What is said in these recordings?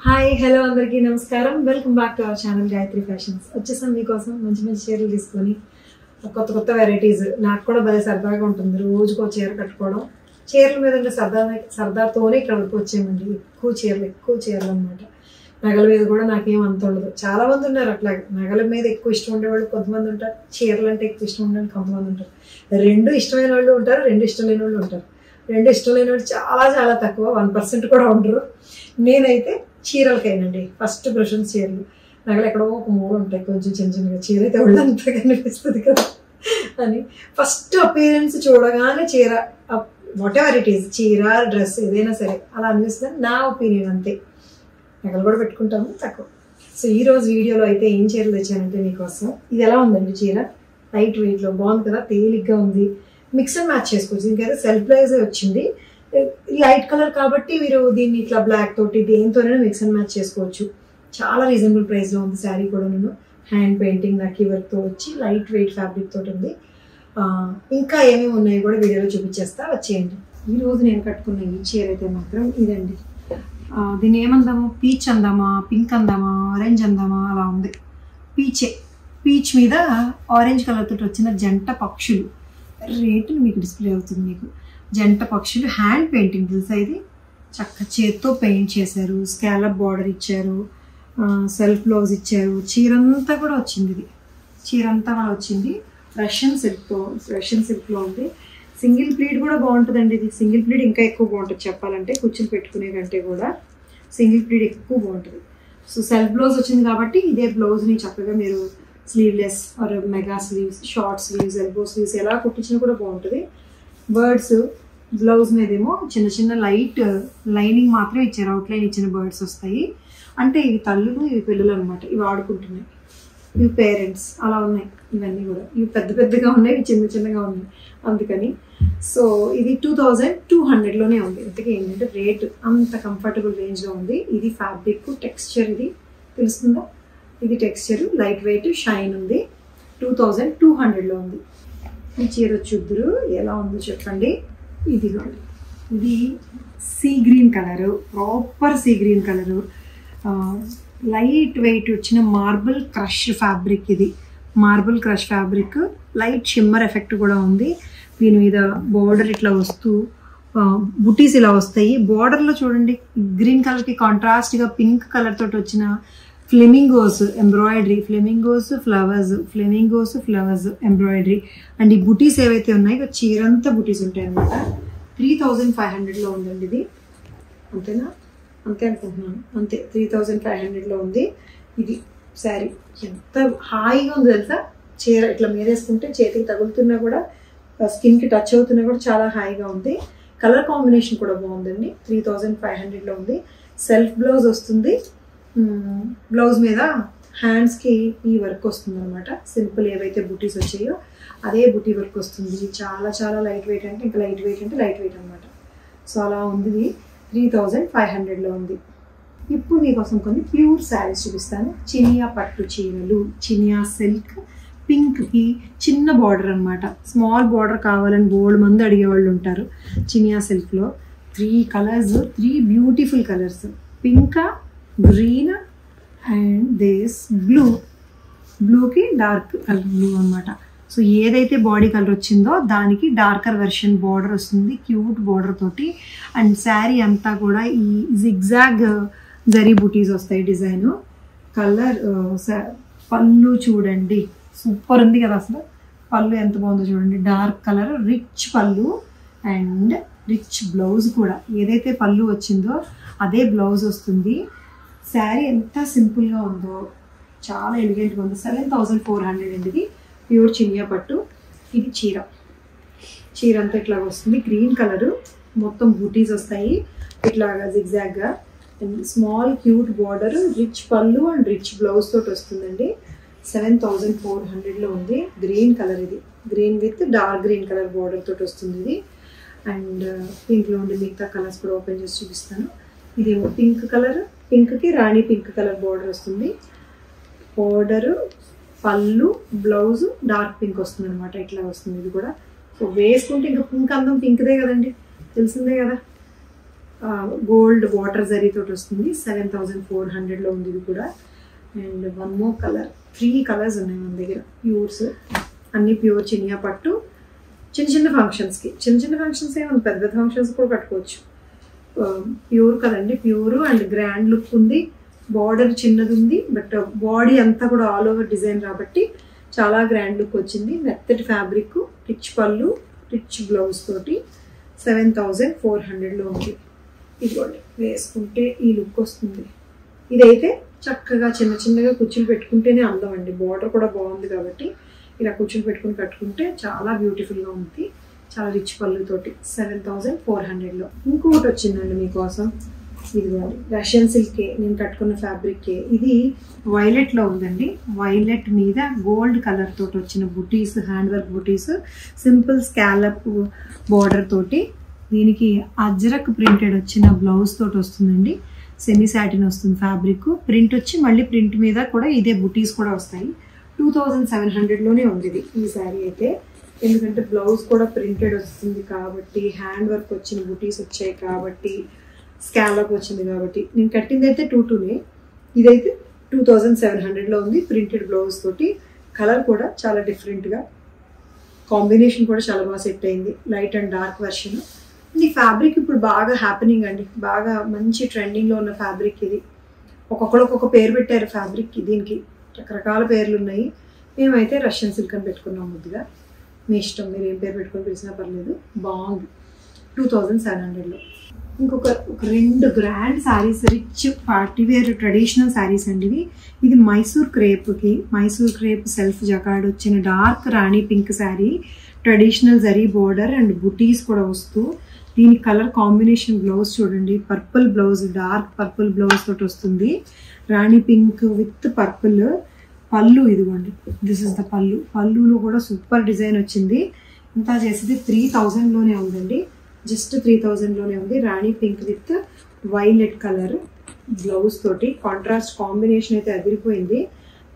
Hi hello అందరికీ నమస్కారం. Welcome back to our channel Gayatri fashions. వచ్చేసాను మీకోసం మంచి మంచి చీరలు తీసుకొని కొత్త కొత్త వెరైటీస్. నాకు కూడా భలే సరదాగా ఉంటుంది రోజుకో చీర కట్టుకోవడం. చీరల మీద ఉండే సరదాతోనే ఇక్కడ వరకు వచ్చామండి. ఎక్కువ చీరలు అనమాట. నగల మీద కూడా నాకేం అంత ఉండదు. చాలా మంది ఉన్నారు అట్లాగే. నగల మీద ఎక్కువ ఇష్టం ఉండేవాళ్ళు కొంతమంది ఉంటారు, చీరలు అంటే ఎక్కువ ఇష్టం ఉండేవాళ్ళు కొంతమంది ఉంటారు. రెండు ఇష్టమైన వాళ్ళు ఉంటారు, రెండు ఇష్టం లేని వాళ్ళు ఉంటారు. రెండు ఇష్టం లేని వాళ్ళు చాలా చాలా తక్కువ, 1% కూడా ఉండరు. నేనైతే చీరలకైనండి ఫస్ట్ ప్రిఫరెన్స్ చీరలు. నగలు ఎక్కడో ఒక మూడు ఉంటాయి కొంచెం చిన్న చిన్నగా, చీర అయితే ఒళ్ళంతా కనిపిస్తుంది కదా అని. ఫస్ట్ అపీరెన్స్ చూడగానే చీర, వాట్ ఎవర్ ఇట్ ఈస్, చీర డ్రెస్ ఏదైనా సరే అలా అనిపిస్తుంది. నా ఒపీనియన్ అంతే. నగలు కూడా పెట్టుకుంటాము తక్కువ. సో ఈరోజు వీడియోలో అయితే ఏం చీరలు తెచ్చానంటే మీకోసం. ఇది ఎలా ఉందండి చీర? లైట్ వెయిట్లో బాగుంది కదా, తేలిగ్గా ఉంది. మిక్స్ అండ్ మ్యాచ్ చేసుకోవచ్చు. ఇంకైతే సెల్ఫ్ బ్లౌజే వచ్చింది. లైట్ కలర్ కాబట్టి మీరు దీన్ని ఇట్లా బ్లాక్ తోటి దేనితోనైనా మిక్స్ అండ్ మ్యాచ్ చేసుకోవచ్చు. చాలా రీజనబుల్ ప్రైస్లో ఉంది. శారీ కూడా నేను హ్యాండ్ పెయింటింగ్ నక్కీ వర్క్తో వచ్చి లైట్ వెయిట్ ఫ్యాబ్రిక్ తోటి ఉంది. ఇంకా ఏమేమి ఉన్నాయో కూడా వీడియోలో చూపించేస్తా, వచ్చేయండి. ఈరోజు నేను కట్టుకున్న ఈ చీర అయితే మాత్రం ఇదండి. దీన్ని ఏమందాము, పీచ్ అందామా, పింక్ అందామా, ఆరెంజ్ అందామా, అలా ఉంది. పీచ్ మీద ఆరెంజ్ కలర్ తోటి వచ్చిన జంట పక్షులు. రేటు మీకు డిస్ప్లే అవుతుంది. మీకు జంట పక్షులు హ్యాండ్ పెయింటింగ్ తెలుసా? ఇది చక్క చేత్తో పెయింట్ చేశారు. స్కాలప్ బార్డర్ ఇచ్చారు, సెల్ఫ్ బ్లౌజ్ ఇచ్చారు. చీరంతా కూడా వచ్చింది. ఇది చీరంతా కూడా వచ్చింది. రష్యన్ సిల్క్లో ఉంది. సింగిల్ ప్లీట్ కూడా బాగుంటుందండి. ఇది సింగిల్ ప్లీట్ ఇంకా ఎక్కువ బాగుంటుంది చెప్పాలంటే. కుర్చీలు పెట్టుకునే కంటే కూడా సింగిల్ ప్లీట్ ఎక్కువ బాగుంటుంది. సో సెల్ఫ్ బ్లౌజ్ వచ్చింది కాబట్టి ఇదే బ్లౌజ్ని చక్కగా మీరు sleeveless or mega sleeves, short sleeves, elbow sleeves ఎలా కుట్టించినా కూడా బాగుంటుంది. బర్డ్స్ బ్లౌజ్ మీదేమో చిన్న చిన్న లైట్ లైనింగ్ మాత్రం ఇచ్చారు. అవుట్లైన్ ఇచ్చిన బర్డ్స్ వస్తాయి. అంటే ఇవి తల్లులు, ఇవి పిల్లలు అనమాట. ఇవి ఆడుకుంటున్నాయి. ఇవి పేరెంట్స్. అలా ఉన్నాయి ఇవన్నీ కూడా. ఇవి పెద్ద పెద్దగా ఉన్నాయి, ఇవి చిన్న చిన్నగా ఉన్నాయి. అందుకని సో ఇది 2200లోనే ఉంది. ఇంతకీ ఏంటంటే రేట్ అంత కంఫర్టబుల్ రేంజ్లో ఉంది. ఇది ఫ్యాబ్రిక్ టెక్స్చర్, ఇది తెలుస్తుందా? ఇది టెక్స్చర్ లైట్ వెయిట్ షైన్ ఉంది. 2200లో ఉంది. ఈ చీర చూద్దరు ఎలా ఉందో చెప్పండి. ఇదిగోండి, ఇది sea green colour, proper sea green colour, light weight వచ్చిన మార్బుల్ క్రష్ ఫ్యాబ్రిక్. ఇది marble crush fabric, light shimmer effect కూడా ఉంది. దీని మీద బార్డర్ ఇట్లా వస్తూ బుటీస్ ఇలా వస్తాయి. బార్డర్లో చూడండి గ్రీన్ కలర్కి కాంట్రాస్ట్గా పింక్ కలర్ తోటి వచ్చిన flamingos embroidery, flamingos flowers embroidery. And ఈ బుటీస్ ఏవైతే ఉన్నాయో చీరంతా బుటీస్ ఉంటాయి అనమాట. 3500లో ఉందండి ఇది. అంతేనా? అంతే అనుకుంటున్నాను. అంతే 3500లో ఉంది. ఇది శారీ ఎంత హాయిగా ఉంది తెలుసా? చీర ఇట్లా మీరేసుకుంటే చేతికి తగులుతున్నా కూడా, స్కిన్కి టచ్ అవుతున్నా కూడా చాలా హాయిగా ఉంది. కలర్ కాంబినేషన్ కూడా బాగుందండి. 3500లో ఉంది. సెల్ఫ్ బ్లౌజ్ వస్తుంది. బ్లౌజ్ మీద హ్యాండ్స్కి ఈ వర్క్ వస్తుంది అనమాట. సింపుల్ ఏవైతే బుటీస్ వచ్చాయో అదే బుటీ వర్క్ వస్తుంది. చాలా చాలా లైట్ వెయిట్ అంటే ఇంకా లైట్ వెయిట్ అనమాట. సో అలా ఉంది. 3500లో ఉంది. ఇప్పుడు మీకోసం కొన్ని ప్యూర్ శారీస్ చూపిస్తాను. చినియా పట్టు చీరలు, చినియా సిల్క్, పింక్కి చిన్న బార్డర్ అనమాట. స్మాల్ బార్డర్ కావాలని బోల్డ్ మంది అడిగేవాళ్ళు ఉంటారు. చినియా సిల్క్లో 3 colours, 3 beautiful colours. Pink, green and this బ్లూకి డార్క్ కలర్ బ్లూ అనమాట. సో ఏదైతే బాడీ కలర్ వచ్చిందో దానికి డార్కర్ వెర్షన్ బార్డర్ వస్తుంది, క్యూట్ బార్డర్ తోటి. అండ్ శారీ అంతా కూడా ఈ జిగ్జాగ్ జరీ బుటీస్ వస్తాయి డిజైన్. కలర్ పళ్ళు చూడండి, సూపర్ ఉంది కదా అసలు. పళ్ళు ఎంత బాగుందో చూడండి. డార్క్ కలర్, రిచ్ పళ్ళు అండ్ రిచ్ బ్లౌజ్ కూడా. ఏదైతే పళ్ళు వచ్చిందో అదే బ్లౌజ్ వస్తుంది. శారీ ఎంత సింపుల్గా ఉందో, చాలా ఎలిగెంట్గా ఉంది. 7400 అండి. ఇది ప్యూర్ చినియా పట్టు. ఇది చీర అంతా ఇట్లా వస్తుంది. గ్రీన్ కలరు, మొత్తం బూటీస్ వస్తాయి ఇట్లాగా జిగ్జాగ్గా. స్మాల్ క్యూట్ బార్డర్, రిచ్ పళ్ళు అండ్ రిచ్ బ్లౌజ్ తోటి వస్తుందండి. 7400లో ఉంది. గ్రీన్ కలర్, ఇది green with dark green colour border తోటి వస్తుంది ఇది. అండ్ పింక్లో ఉండి మిగతా కలర్స్ కూడా ఓపెన్ చేసి చూపిస్తాను. ఇదేమో పింక్ కలర్, పింక్కి రాణి పింక్ కలర్ బార్డర్ వస్తుంది. బార్డరు, పళ్ళు, బ్లౌజ్ డార్క్ పింక్ వస్తుంది అనమాట. ఇట్లా వస్తుంది ఇది కూడా. సో వేసుకుంటే ఇంకా పింక్ అందం పింక్దే కదండి, తెలిసిందే కదా. గోల్డ్ వాటర్ జరీతో వస్తుంది. 7400లో ఉంది ఇది కూడా. And one more colour, 3 colours ఉన్నాయి మన దగ్గర ప్యూర్స్, అన్ని ప్యూర్ చినియా పట్టు. చిన్న ఫంక్షన్స్కి, చిన్న ఫంక్షన్స్ ఏముంది, పెద్ద ఫంక్షన్స్ కూడా కట్టుకోవచ్చు. ప్యూర్ కదండి, ప్యూర్ అండ్ గ్రాండ్ లుక్ ఉంది. బార్డర్ చిన్నది ఉంది, బట్ బాడీ అంతా కూడా ఆల్ ఓవర్ డిజైన్ కాబట్టి చాలా గ్రాండ్ లుక్ వచ్చింది. మెత్తటి ఫ్యాబ్రిక్, రిచ్ పళ్ళు, రిచ్ బ్లౌజ్ తోటి 7400లో ఉంది. ఇదిగోండి, వేసుకుంటే ఈ లుక్ వస్తుంది. ఇదైతే చక్కగా చిన్నగా కుచ్చులు పెట్టుకుంటేనే అందం అండి. బార్డర్ కూడా బాగుంది కాబట్టి ఇలా కుచ్చులు పెట్టుకుని కట్టుకుంటే చాలా బ్యూటిఫుల్గా ఉంది. చాలా రిచ్ పళ్ళుతోటి 7400లో. ఇంకొకటి వచ్చిందండి మీకోసం, ఇదిగోండి రష్యన్ సిల్కే, నేను కట్టుకున్న ఫ్యాబ్రిక్కే. ఇది వైలెట్లో ఉందండి. వైలెట్ మీద గోల్డ్ కలర్ తోటి వచ్చిన బుటీస్, హ్యాండ్ వర్క్ బుటీస్, సింపుల్ స్కాలప్ బార్డర్ తోటి. దీనికి అజ్రక్ ప్రింటెడ్ వచ్చిన బ్లౌజ్ తోటి వస్తుందండి. సెమీ సాటిన్ వస్తుంది ఫ్యాబ్రిక్. ప్రింట్ వచ్చి మళ్ళీ ప్రింట్ మీద కూడా ఇదే బుటీస్ కూడా వస్తాయి. 2700లోనే ఉంది ఇది ఈ శారీ అయితే. ఎందుకంటే బ్లౌజ్ కూడా ప్రింటెడ్ వస్తుంది కాబట్టి, హ్యాండ్ వర్క్ వచ్చిన బుటీస్ వచ్చాయి కాబట్టి, స్కాలప్ వచ్చింది కాబట్టి. నేను కట్టింది అయితే 22నే, ఇదైతే 2700లో ఉంది. ప్రింటెడ్ బ్లౌజ్ తోటి. కలర్ కూడా చాలా డిఫరెంట్గా, కాంబినేషన్ కూడా చాలా బాగా సెట్ అయింది. Light and dark version. ఈ ఫ్యాబ్రిక్ ఇప్పుడు బాగా హ్యాపెనింగ్ అండి, బాగా మంచి ట్రెండింగ్లో ఉన్న ఫ్యాబ్రిక్ ఇది. ఒక్కొక్కరు ఒక్కొక్క పేరు పెట్టారు ఫ్యాబ్రిక్కి, దీనికి రకరకాల పేర్లు ఉన్నాయి. మేమైతే రష్యన్ సిల్క్ అని పెట్టుకున్నాం ముద్దుగా. మీ ఇష్టం, మీరు ఏం పేరు పెట్టుకొని పిలిచినా పర్లేదు. బాగుంది. 2700లో. ఇంకొక 2 grand saris, rich partywear traditional saris అండి ఇవి. ఇది మైసూర్ క్రేప్ సెల్ఫ్ జకార్డ్ వచ్చిన dark rani pink sari. Traditional zari border and butis కూడా వస్తూ, దీని కలర్ కాంబినేషన్ బ్లౌజ్ చూడండి, purple blouse, dark purple blouse తోటి వస్తుంది. Rani pink with purple. పళ్ళు ఇదిగోండి, దిస్ ఇస్ ద పళ్ళు. పళ్ళులో కూడా సూపర్ డిజైన్ వచ్చింది. ఇంత చేసేది 3000లోనే ఉందండి, జస్ట్ 3000లోనే ఉంది. Rani pink with violet colour blouse తోటి. కాంట్రాస్ట్ కాంబినేషన్ అయితే అదిరిపోయింది.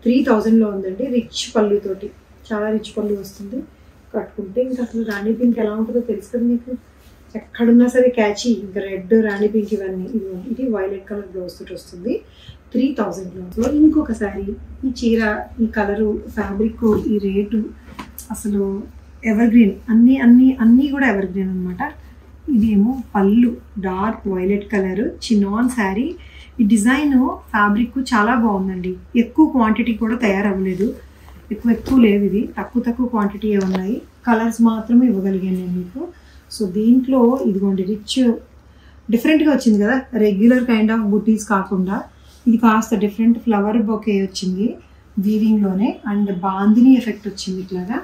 3000లో ఉందండి. రిచ్ పళ్ళు తోటి, చాలా రిచ్ పళ్ళు వస్తుంది. కట్టుకుంటే ఇంకా అసలు రాణి పింక్ ఎలా ఉంటుందో తెలుసు కదా మీకు. ఎక్కడున్నా సరే క్యాచీ. ఇంకా రెడ్, రాణి పింక్ ఇవన్నీ. ఇది వైలెట్ కలర్ బ్లౌజ్ తోటి వస్తుంది 3000లో. ఇంకొక శారీ, ఈ చీర, ఈ కలరు, ఫ్యాబ్రిక్, ఈ రేటు అసలు ఎవర్ గ్రీన్. అన్నీ కూడా ఎవర్ గ్రీన్ అనమాట. ఇదేమో పళ్ళు, dark violet colour, chinon sari. ఈ డిజైన్ ఫ్యాబ్రిక్ చాలా బాగుందండి. ఎక్కువ క్వాంటిటీ కూడా తయారవ్వలేదు, ఎక్కువ లేవు. ఇది తక్కువ క్వాంటిటీ ఉన్నాయి. కలర్స్ మాత్రమే ఇవ్వగలిగాను నేను మీకు. సో దీంట్లో ఇదిగోండి రిచ్ డిఫరెంట్గా వచ్చింది కదా, రెగ్యులర్ కైండ్ ఆఫ్ బుటీస్ కాకుండా ఇది కాస్త డిఫరెంట్ ఫ్లవర్ బొకే వచ్చింది వీవింగ్లోనే. అండ్ బాందిని ఎఫెక్ట్ వచ్చింది ఇట్లాగా,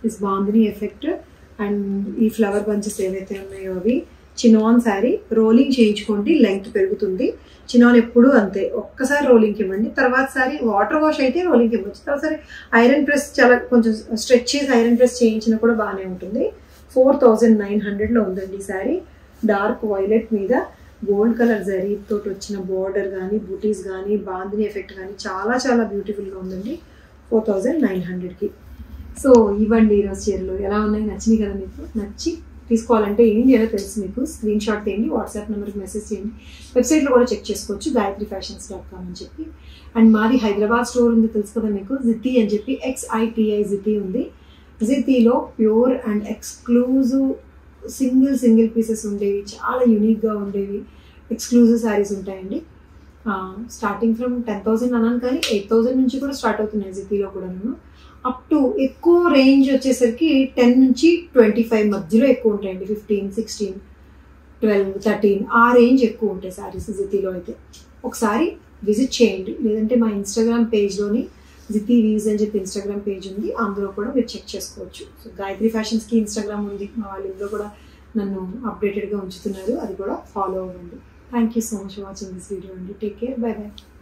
దిస్ బాందిని ఎఫెక్ట్. అండ్ ఈ ఫ్లవర్ బంచెస్ ఏవైతే ఉన్నాయో అవి. చినాన్ శారీ. రోలింగ్ చేయించుకోండి, లెంగ్త్ పెరుగుతుంది. చినాన్ ఎప్పుడు అంతే, ఒక్కసారి రోలింగ్కి ఇవ్వండి. తర్వాత సారి వాటర్ వాష్ అయితే రోలింగ్కి ఇవ్వచ్చు. తర్వాత ఐరన్ ప్రెస్ చాలా కొంచెం స్ట్రెచ్ చేసి ఐరన్ ప్రెస్ చేయించినా కూడా బాగానే ఉంటుంది. 4900లో ఉందండి ఈ శారీ. డార్క్ వైలెట్ మీద గోల్డ్ కలర్ జరీ తోటి వచ్చిన బార్డర్ కానీ, బూటీస్ కానీ, బాందిని ఎఫెక్ట్ కానీ చాలా బ్యూటిఫుల్గా ఉందండి 4900కి. సో ఇవ్వండి ఈరోజు చీరలు ఎలా ఉన్నాయి, నచ్చినాయి కదా మీకు? నచ్చి తీసుకోవాలంటే ఏం చేయాలో తెలుసు మీకు. స్క్రీన్ షాట్ తీయండి, వాట్సాప్ నెంబర్కి మెసేజ్ చేయండి. వెబ్సైట్లో కూడా చెక్ చేసుకోవచ్చు, gayatrifashions.com అని చెప్పి. అండ్ మాది హైదరాబాద్ స్టోర్ ఉంది తెలుసు కదా మీకు, జితి అని చెప్పి, XITI జితి ఉంది. జితిలో pure and exclusive single pieces ఉండేవి, చాలా యూనిక్గా ఉండేవి, ఎక్స్క్లూజివ్ శారీస్ ఉంటాయండి. స్టార్టింగ్ ఫ్రమ్ 10,000 అన్నాను, కానీ 8,000 నుంచి కూడా స్టార్ట్ అవుతున్నాయి జితిలో కూడా. అప్ టు ఎక్కువ రేంజ్ వచ్చేసరికి 10 నుంచి 25 మధ్యలో ఎక్కువ ఉంటాయండి. 15, 16, 12, 13 ఆ రేంజ్ ఎక్కువ ఉంటాయి శారీస్ జితిలో అయితే. ఒకసారి విజిట్ చేయండి, లేదంటే మా ఇన్స్టాగ్రామ్ పేజ్లోని జితి వీవ్స్ అని చెప్పి ఇన్స్టాగ్రామ్ పేజ్ ఉంది, అందులో కూడా మీరు చెక్ చేసుకోవచ్చు. సో గాయత్రి ఫ్యాషన్స్కి ఇన్స్టాగ్రామ్ ఉంది, మా వాళ్ళు ఇందులో కూడా నన్ను అప్డేటెడ్గా ఉంచుతున్నారు, అది కూడా ఫాలో అవ్వండి. Thank you so much for watching this video అండి. Take care, bye by.